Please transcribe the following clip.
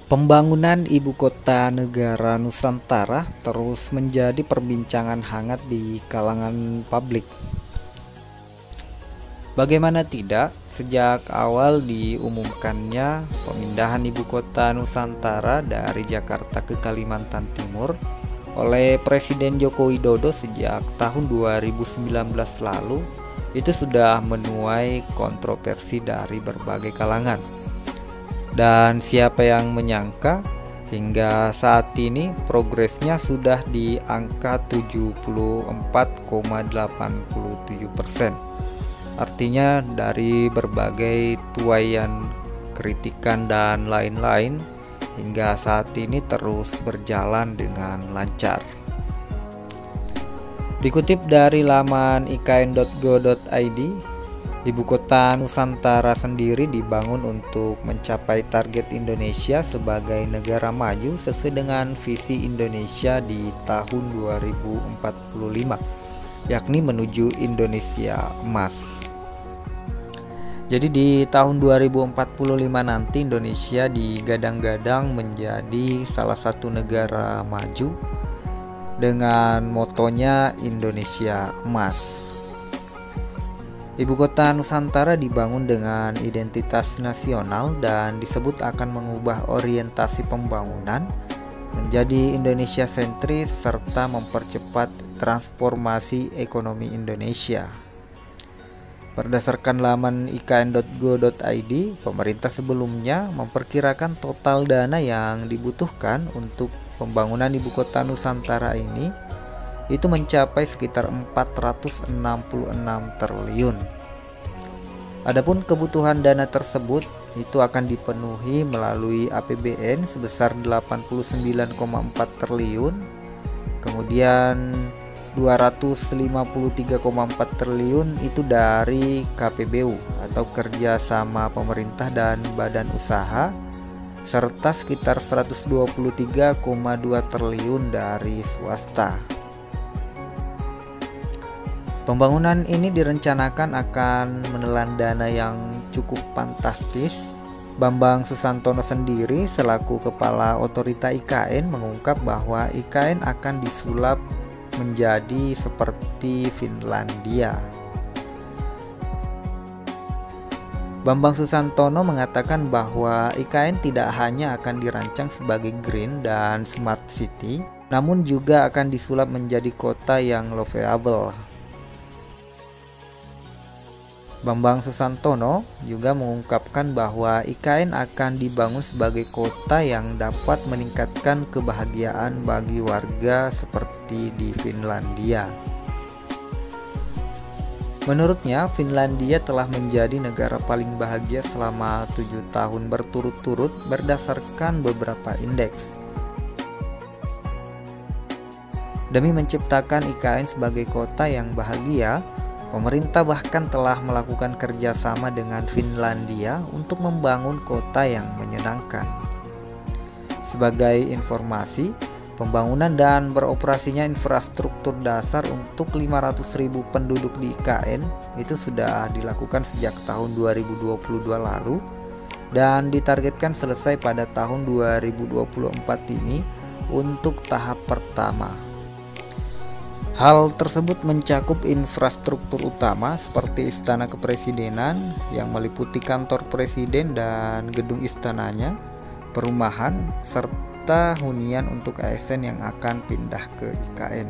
Pembangunan ibu kota negara Nusantara terus menjadi perbincangan hangat di kalangan publik. Bagaimana tidak, sejak awal diumumkannya pemindahan ibu kota Nusantara dari Jakarta ke Kalimantan Timur oleh Presiden Joko Widodo sejak tahun 2019 lalu, itu sudah menuai kontroversi dari berbagai kalangan. Dan siapa yang menyangka hingga saat ini progresnya sudah di angka 74,87%. Artinya dari berbagai tuaian kritikan dan lain-lain, hingga saat ini terus berjalan dengan lancar. Dikutip dari laman ikn.go.id, ibu kota Nusantara sendiri dibangun untuk mencapai target Indonesia sebagai negara maju sesuai dengan visi Indonesia di tahun 2045, yakni menuju Indonesia Emas. Jadi di tahun 2045 nanti Indonesia digadang-gadang menjadi salah satu negara maju dengan motonya Indonesia Emas. Ibu kota Nusantara dibangun dengan identitas nasional dan disebut akan mengubah orientasi pembangunan menjadi Indonesia sentris serta mempercepat transformasi ekonomi Indonesia. Berdasarkan laman ikn.go.id, pemerintah sebelumnya memperkirakan total dana yang dibutuhkan untuk pembangunan ibu kota Nusantara ini itu mencapai sekitar 466 triliun. Adapun kebutuhan dana tersebut itu akan dipenuhi melalui APBN sebesar 89,4 triliun, kemudian 253,4 triliun itu dari KPBU atau kerjasama pemerintah dan badan usaha, serta sekitar 123,2 triliun dari swasta. Pembangunan ini direncanakan akan menelan dana yang cukup fantastis. Bambang Susantono sendiri selaku Kepala Otorita IKN mengungkap bahwa IKN akan disulap menjadi seperti Finlandia. Bambang Susantono mengatakan bahwa IKN tidak hanya akan dirancang sebagai green dan smart city, namun juga akan disulap menjadi kota yang livable. Bambang Susantono juga mengungkapkan bahwa IKN akan dibangun sebagai kota yang dapat meningkatkan kebahagiaan bagi warga seperti di Finlandia. Menurutnya, Finlandia telah menjadi negara paling bahagia selama 7 tahun berturut-turut berdasarkan beberapa indeks. Demi menciptakan IKN sebagai kota yang bahagia, pemerintah bahkan telah melakukan kerjasama dengan Finlandia untuk membangun kota yang menyenangkan. Sebagai informasi, pembangunan dan beroperasinya infrastruktur dasar untuk 500.000 penduduk di IKN itu sudah dilakukan sejak tahun 2022 lalu dan ditargetkan selesai pada tahun 2024 ini untuk tahap pertama. Hal tersebut mencakup infrastruktur utama seperti Istana Kepresidenan yang meliputi kantor presiden dan gedung istananya, perumahan, serta hunian untuk ASN yang akan pindah ke IKN.